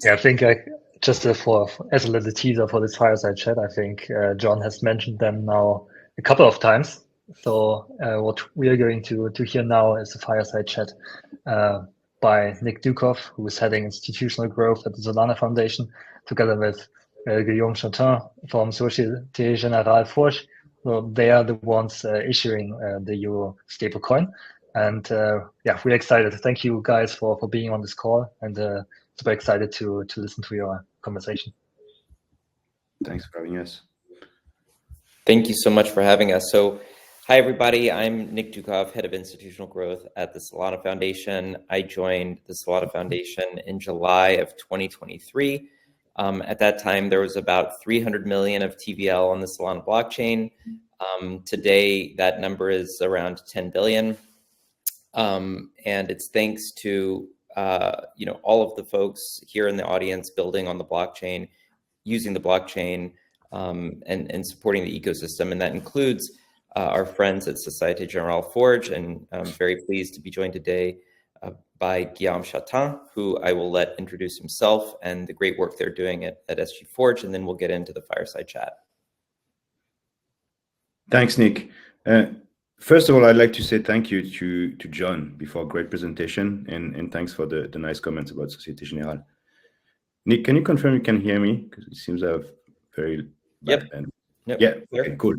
Yeah, I think just as a little teaser for this fireside chat, I think John has mentioned them now a couple of times. So what we are going to hear now is a fireside chat by Nick Ducoff, who is heading institutional growth at the Solana Foundation, together with Guillaume Chatain from Société Générale Forge. So they are the ones issuing the Euro stablecoin. And yeah, we're excited. Thank you guys for being on this call, and super excited to listen to your conversation. Thanks for having us. Thank you so much for having us. So, hi everybody, I'm Nick Ducoff, Head of Institutional Growth at the Solana Foundation. I joined the Solana Foundation in July of 2023. At that time, there was about 300 million of TVL on the Solana blockchain. Today, that number is around 10 billion. And it's thanks to all of the folks here in the audience building on the blockchain, using the blockchain, and supporting the ecosystem. And that includes our friends at Société Générale Forge. And I'm very pleased to be joined today by Guillaume Chatain, who I will let introduce himself and the great work they're doing at SG Forge. And then we'll get into the fireside chat. Thanks, Nick. First of all, I'd like to say thank you to John before a great presentation, and thanks for the nice comments about Société Générale. Nick, can you confirm you can hear me? Because it seems I have very bad band. Yep. Yeah, okay, cool.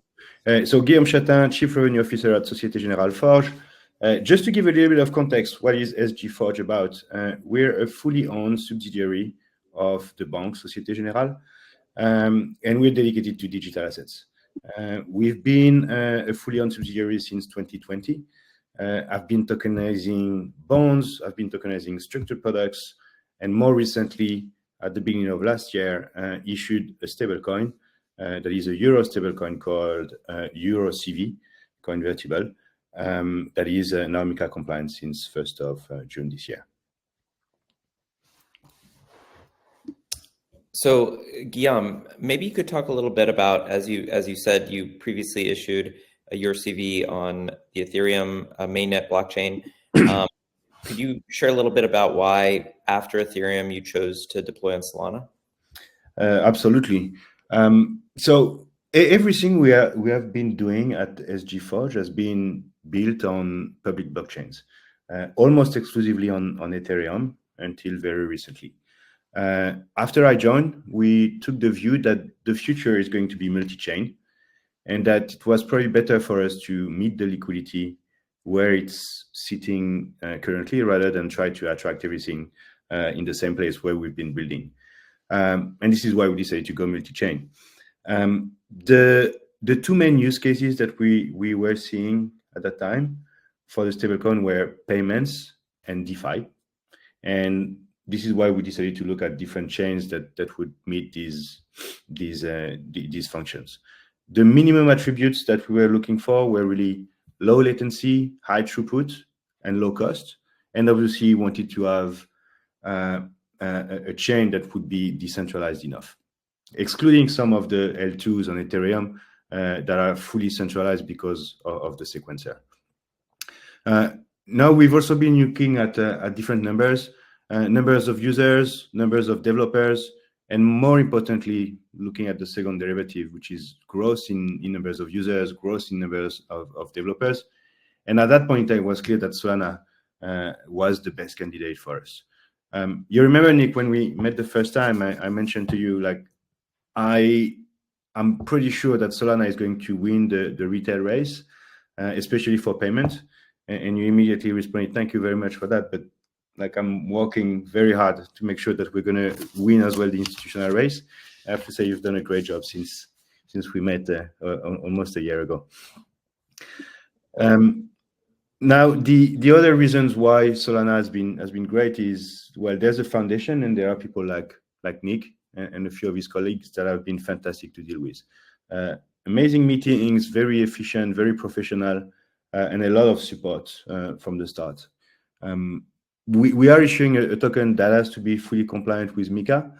So Guillaume Chatain, Chief Revenue Officer at Société Générale Forge. Just to give a little bit of context, what is SG Forge about? We're a fully owned subsidiary of the bank, Société Générale, and we're dedicated to digital assets. We've been a fully owned subsidiary since 2020. I've been tokenizing bonds, I've been tokenizing structured products, and more recently, at the beginning of last year, issued a stablecoin that is a Euro stablecoin called EurocCV, convertible, that is now MiCA-compliant since 1st of June this year. So Guillaume, maybe you could talk a little bit about, as you said, you previously issued a EurocCV on the Ethereum mainnet blockchain. Could you share a little bit about why, after Ethereum, you chose to deploy on Solana? Absolutely. So everything we have been doing at SG Forge has been built on public blockchains, almost exclusively on Ethereum until very recently. After I joined, we took the view that the future is going to be multi-chain, and that it was probably better for us to meet the liquidity where it's sitting currently, rather than try to attract everything in the same place where we've been building. And this is why we decided to go multi-chain. The two main use cases that we were seeing at that time for the stablecoin were payments and DeFi. And this is why we decided to look at different chains that would meet these functions. The minimum attributes that we were looking for were really low latency, high throughput, and low cost. And obviously wanted to have a chain that would be decentralized enough, excluding some of the L2s on Ethereum that are fully centralized because of the sequencer. Now we've also been looking at different numbers of users, numbers of developers, and more importantly, looking at the second derivative, which is growth in numbers of users, growth in numbers of developers. And at that point, it was clear that Solana was the best candidate for us. You remember, Nick, when we met the first time, I mentioned to you, like, I'm pretty sure that Solana is going to win the retail race, especially for payment. And you immediately responded, thank you very much for that. But like, I'm working very hard to make sure that we're going to win as well the institutional race. I have to say you've done a great job since we met almost a year ago. Now, the other reasons why Solana has been great is, well, there's a foundation, and there are people like Nick and a few of his colleagues that have been fantastic to deal with. Amazing meetings, very efficient, very professional, and a lot of support from the start. We are issuing a token that has to be fully compliant with MiCA,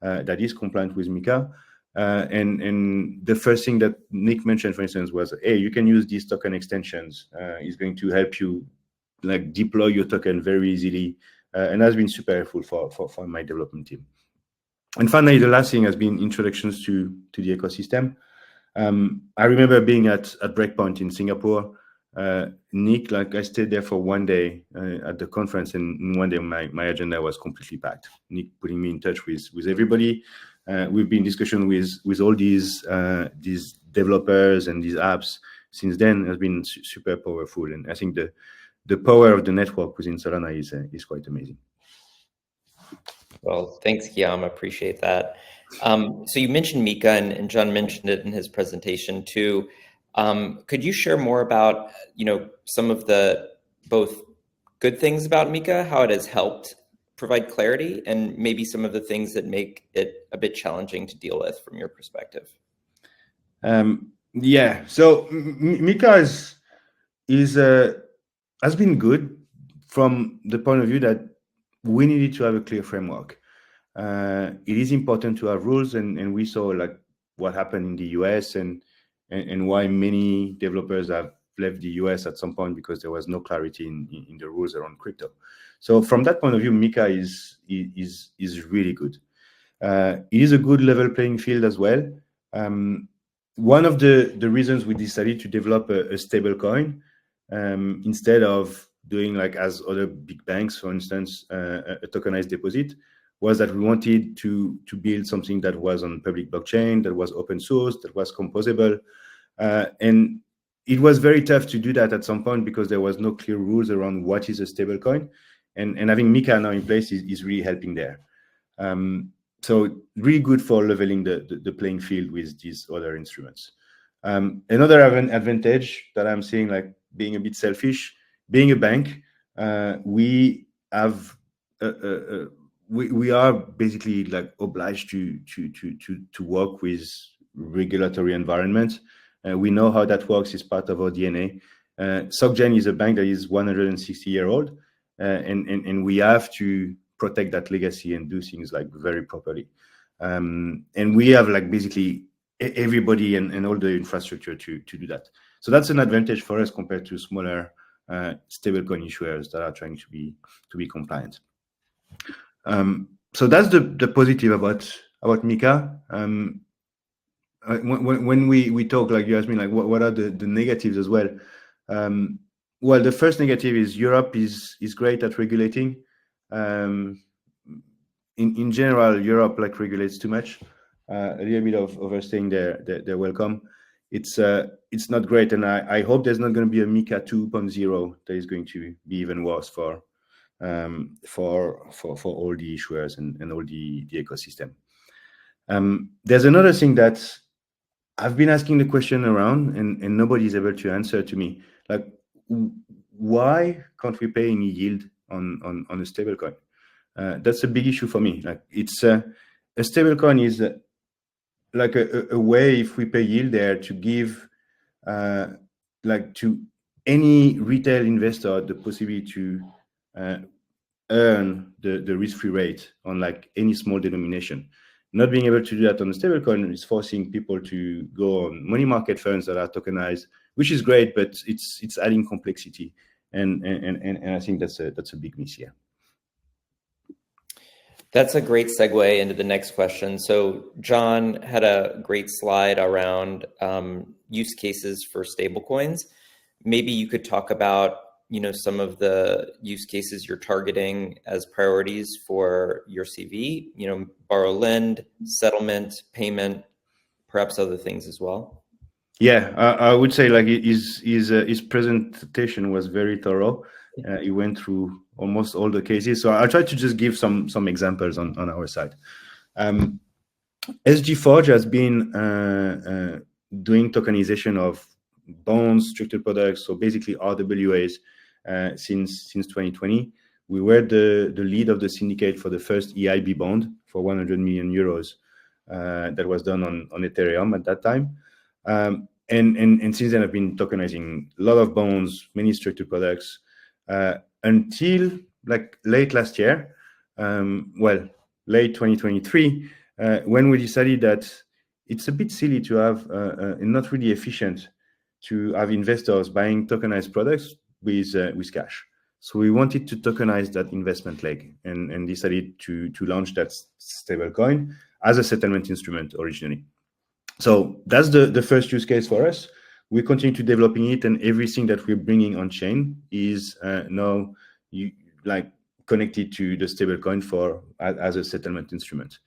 that is compliant with MiCA. And the first thing that Nick mentioned, for instance, was, hey, you can use these token extensions. It's going to help you like deploy your token very easily and that's been super helpful for my development team. And finally, the last thing has been introductions to the ecosystem. I remember being at Breakpoint in Singapore. Nick, like I stayed there for one day at the conference, and in one day my agenda was completely packed. Nick putting me in touch with everybody. We've been in discussion with all these developers and these apps since then. Has been super powerful, and I think the power of the network within Solana is quite amazing. Well, thanks, Guillaume. I appreciate that. So you mentioned MiCA, and John mentioned it in his presentation too. Could you share more about, some of the both good things about MiCA, how it has helped provide clarity, and maybe some of the things that make it a bit challenging to deal with from your perspective? Yeah. So MiCA has been good from the point of view that we needed to have a clear framework. It is important to have rules, and we saw like what happened in the US and why many developers have left the US at some point, because there was no clarity in the rules around crypto. So from that point of view, MiCA is really good. It is a good level playing field as well. One of the reasons we decided to develop a stable coin instead of doing like as other big banks, for instance, a tokenized deposit, was that we wanted to build something that was on public blockchain, that was open source, that was composable. And it was very tough to do that at some point because there was no clear rules around what is a stable coin. And having MiCA now in place is really helping there. So really good for leveling the playing field with these other instruments. Another advantage that I'm seeing, like being a bit selfish, being a bank, we have we are basically like obliged to work with regulatory environment. We know how that works, is part of our DNA. SocGen is a bank that is 160-year-old, and we have to protect that legacy and do things like very properly. And we have like basically everybody and all the infrastructure to do that. So that's an advantage for us compared to smaller stablecoin issuers that are trying to be compliant. So that's the positive about MiCA. When we talk, like you asked me, like what are the negatives as well? Well, the first negative is Europe is great at regulating. In general, Europe like regulates too much. A little bit of overstaying their welcome. It's not great, and I hope there's not going to be a MiCA 2.0 that is going to be even worse for all the issuers and all the ecosystem. There's another thing that I've been asking the question around, and nobody's able to answer to me. Like, why can't we pay any yield on a stablecoin? That's a big issue for me. Like, it's a stablecoin is like a way, if we pay yield there, to give like to any retail investor the possibility to earn the risk-free rate on like any small denomination. Not being able to do that on a stablecoin is forcing people to go on money market funds that are tokenized, which is great, but it's adding complexity, and I think that's a big miss here. That's a great segue into the next question. So John had a great slide around use cases for stablecoins. Maybe you could talk about some of the use cases you're targeting as priorities for EurocCV, borrow, lend, settlement, payment, perhaps other things as well. Yeah, I would say like his presentation was very thorough. He went through almost all the cases. So I'll try to just give some examples on our side. SG Forge has been doing tokenization of bonds, structured products, so basically RWAs, since 2020. We were the lead of the syndicate for the first EIB bond for 100 million euros that was done on Ethereum at that time. And since then, I've been tokenizing a lot of bonds, many structured products, until like late last year, late 2023, when we decided that it's a bit silly to have and not really efficient to have investors buying tokenized products with cash. So we wanted to tokenize that investment leg and decided to launch that stablecoin as a settlement instrument originally. So that's the first use case for us. We continue to developing it, and everything that we're bringing on chain is now connected to the stablecoin as a settlement instrument.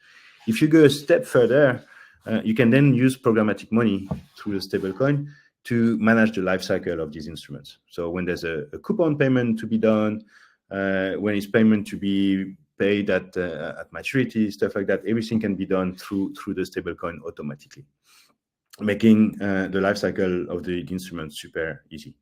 If you go a step further, you can then use programmatic money through the stablecoin to manage the life cycle of these instruments. So when there's a coupon payment to be done, when it's payment to be paid at maturity, stuff like that, everything can be done through the stablecoin automatically, making the life cycle of the instrument super easy.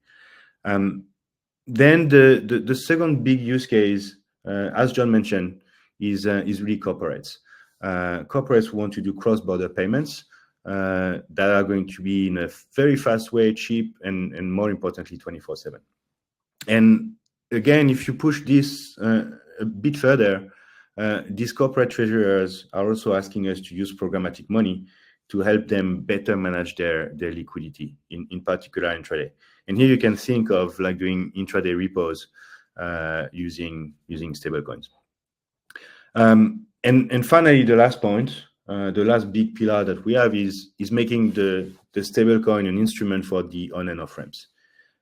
Then the second big use case, as John mentioned, is really corporates. Corporates want to do cross-border payments that are going to be in a very fast way, cheap, and more importantly, 24/7. And again, if you push this a bit further, these corporate treasurers are also asking us to use programmatic money to help them better manage their liquidity, in particular intraday. And here you can think of like doing intraday repos using stablecoins. And finally, the last point, the last big pillar that we have is making the stablecoin an instrument for the on and off ramps.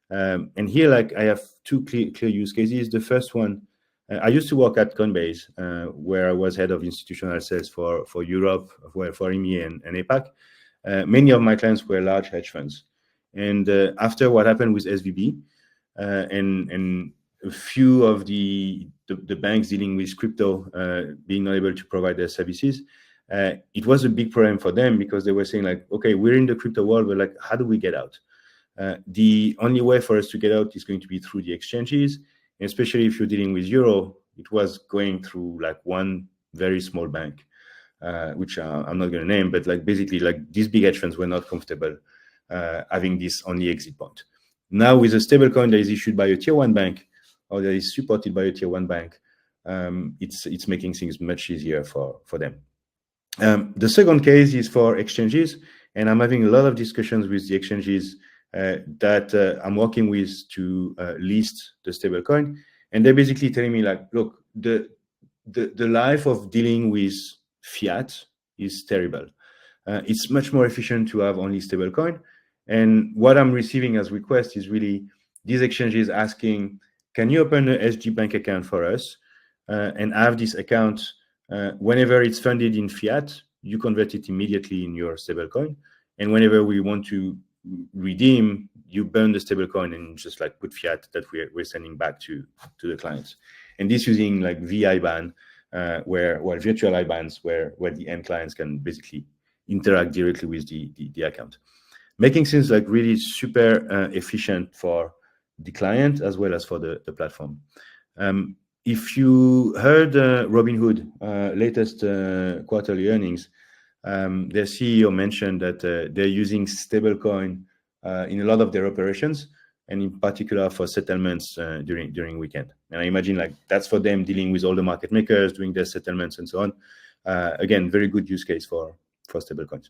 And here, like, I have two clear use cases. The first one, I used to work at Coinbase, where I was head of institutional sales for Europe, for EMEA and APAC. Many of my clients were large hedge funds. And after what happened with SVB, and a few of the banks dealing with crypto being not able to provide their services, it was a big problem for them, because they were saying like, okay, we're in the crypto world, but like, how do we get out? The only way for us to get out is going to be through the exchanges, and especially if you're dealing with euro, it was going through like one very small bank, which I'm not going to name, but like basically like these big hedge funds were not comfortable having this only exit point. Now with a stablecoin that is issued by a tier one bank, or that is supported by a tier one bank, it's making things much easier for them. The second case is for exchanges, and I'm having a lot of discussions with the exchanges that I'm working with to list the stablecoin, and they're basically telling me like, look, the life of dealing with fiat is terrible. It's much more efficient to have only stablecoin. And what I'm receiving as request is really these exchanges asking, can you open a SG bank account for us and have this account whenever it's funded in fiat, you convert it immediately in your stablecoin, and whenever we want to redeem, you burn the stablecoin and just like put fiat that we're sending back to the clients. And this using like VIBAN, where virtual IBANs, where the end clients can basically interact directly with the account, making things like really super efficient for the client as well as for the platform. If you heard Robinhood latest quarterly earnings, their CEO mentioned that they're using stablecoin in a lot of their operations, and in particular for settlements during weekend. And I imagine like that's for them dealing with all the market makers, doing their settlements and so on. Again, very good use case for stablecoins.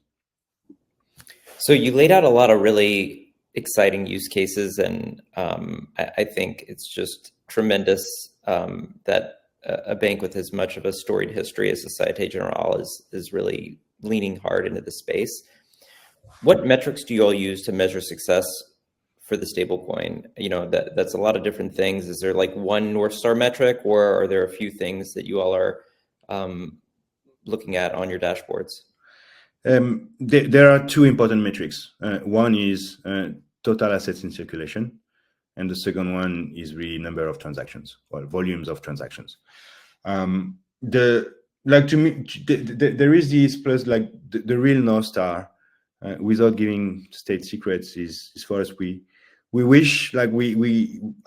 So you laid out a lot of really exciting use cases, and I think it's just tremendous that a bank with as much of a storied history as Société Générale is really leaning hard into the space. What metrics do you all use to measure success for the stablecoin? You know, that's a lot of different things. Is there like one North Star metric, or are there a few things that you all are looking at on your dashboards? There are two important metrics. One is total assets in circulation, and the second one is really number of transactions, or volumes of transactions. To me, there is this plus like the real North Star. Without giving state secrets, is for us, we wish like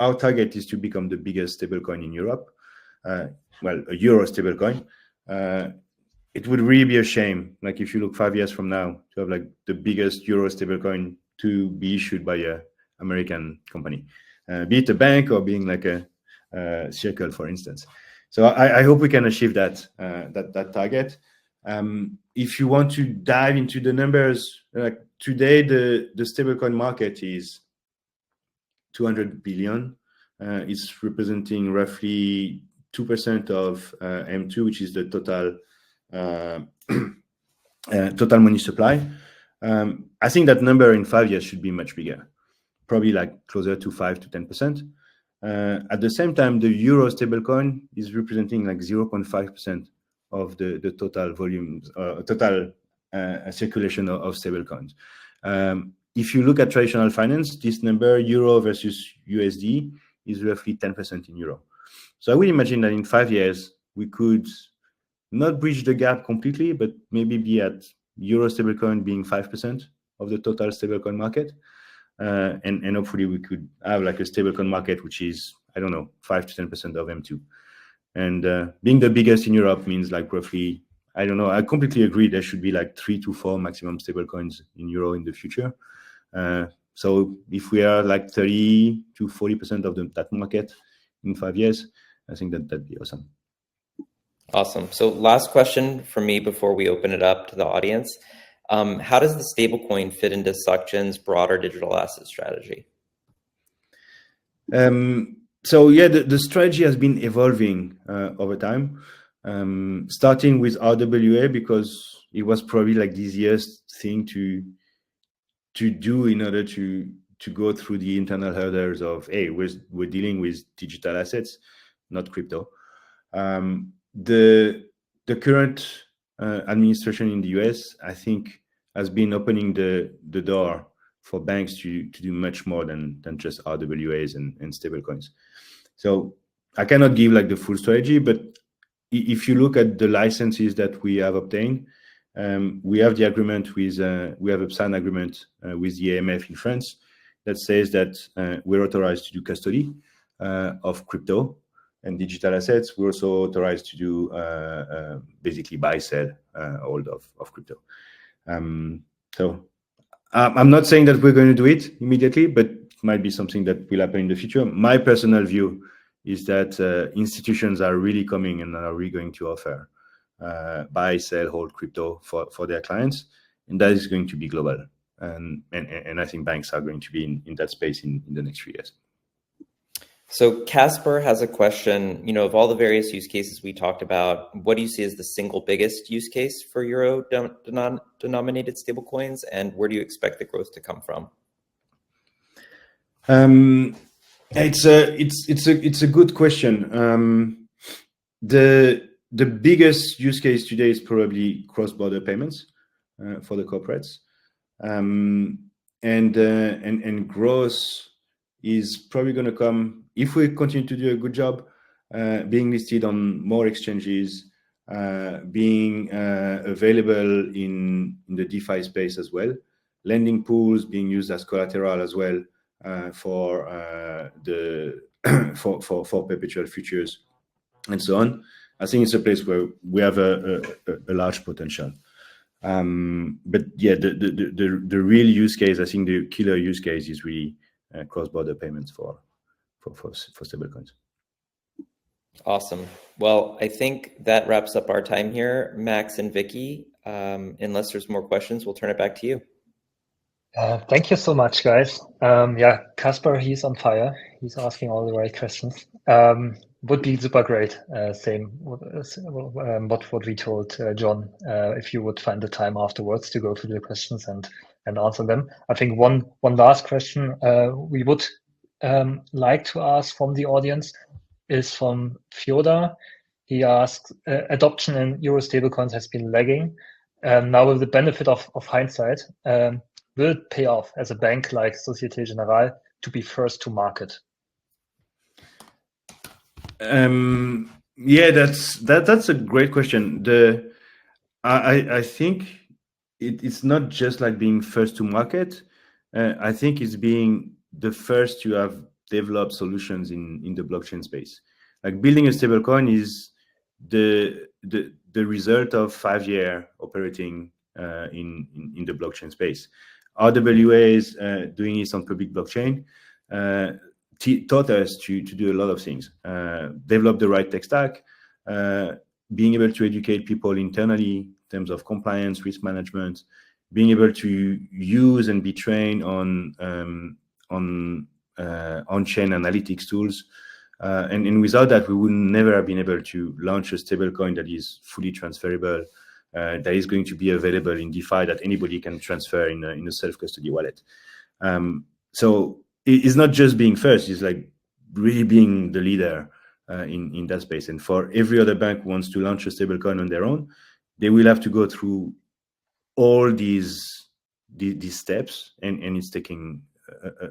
our target is to become the biggest stablecoin in Europe. Well, a euro stablecoin. It would really be a shame, like if you look 5 years from now, to have like the biggest euro stablecoin to be issued by a American company, be it a bank or being like a Circle, for instance. So I hope we can achieve that target. If you want to dive into the numbers, like today, the stablecoin market is 200 billion It's representing roughly 2% of M2, which is the total total money supply. I think that number in 5 years should be much bigger, probably like closer to 5 to 10%. At the same time, the euro stablecoin is representing like 0.5% of the total volume, total circulation of stablecoins. If you look at traditional finance, this number, euro versus USD, is roughly 10% in euro. So I would imagine that in 5 years, we could not bridge the gap completely, but maybe be at euro stablecoin being 5% of the total stablecoin market. And hopefully we could have like a stablecoin market, which is, I don't know, 5 to 10% of M2. And being the biggest in Europe means like roughly, I don't know, I completely agree. There should be like 3 to 4 maximum stablecoins in euro in the future. So if we are like 30 to 40% of that market in 5 years, I think that'd be awesome. Awesome. So last question from me before we open it up to the audience. How does the stablecoin fit into SocGen's broader digital asset strategy? So yeah, the strategy has been evolving over time, starting with RWA because it was probably like the easiest thing to do in order to go through the internal hurdles of, hey, we're dealing with digital assets, not crypto. The current administration in the US, I think, has been opening the door for banks to do much more than just RWAs and stablecoins. So I cannot give like the full strategy, but if you look at the licenses that we have obtained, we have the agreement with we have a signed agreement with the AMF in France that says that we're authorized to do custody of crypto and digital assets. We're also authorized to do basically buy, sell, hold of crypto. So I'm not saying that we're going to do it immediately, but it might be something that will happen in the future. My personal view is that institutions are really coming and are really going to offer buy, sell, hold crypto for their clients, and that is going to be global. And I think banks are going to be in that space in the next 3 years. So Casper has a question, of all the various use cases we talked about, what do you see as the single biggest use case for euro denominated stablecoins, and where do you expect the growth to come from? It's a good question. The biggest use case today is probably cross-border payments for the corporates, and growth is probably going to come if we continue to do a good job, being listed on more exchanges, being available in the DeFi space as well, lending pools being used as collateral as well for perpetual futures and so on. I think it's a place where we have a large potential. But yeah, the real use case, I think the killer use case is really cross-border payments for stablecoins. Awesome. Well, I think that wraps up our time here. Max and Vicky, unless there's more questions, we'll turn it back to you. Thank you so much, guys. Yeah, Casper, he's on fire. He's asking all the right questions. Would be super great. Same what we told John. If you would find the time afterwards to go through the questions and answer them. I think one last question we would like to ask from the audience is from Fyodor. He asks, adoption in euro stablecoins has been lagging. Now with the benefit of hindsight, will it pay off as a bank like Société Générale to be first to market? Yeah, that's a great question. I think it's not just like being first to market. I think it's being the first to have developed solutions in the blockchain space. Like building a stablecoin is the result of 5-year operating in the blockchain space. RWAs doing this on public blockchain taught us to do a lot of things. Develop the right tech stack, being able to educate people internally in terms of compliance, risk management, being able to use and be trained on on-chain analytics tools. And without that, we would never have been able to launch a stablecoin that is fully transferable, that is going to be available in DeFi, that anybody can transfer in a self-custody wallet. So it's not just being first, it's like really being the leader in that space. And for every other bank who wants to launch a stablecoin on their own, they will have to go through all these steps, and it's taking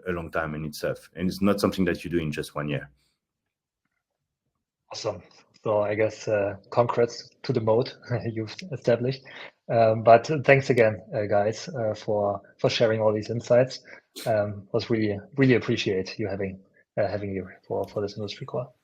a long time in itself. And it's not something that you do in just 1 year. Awesome. So I guess congrats to the mode you've established. But thanks again, guys, for sharing all these insights. Was really appreciate you having you for this industry call.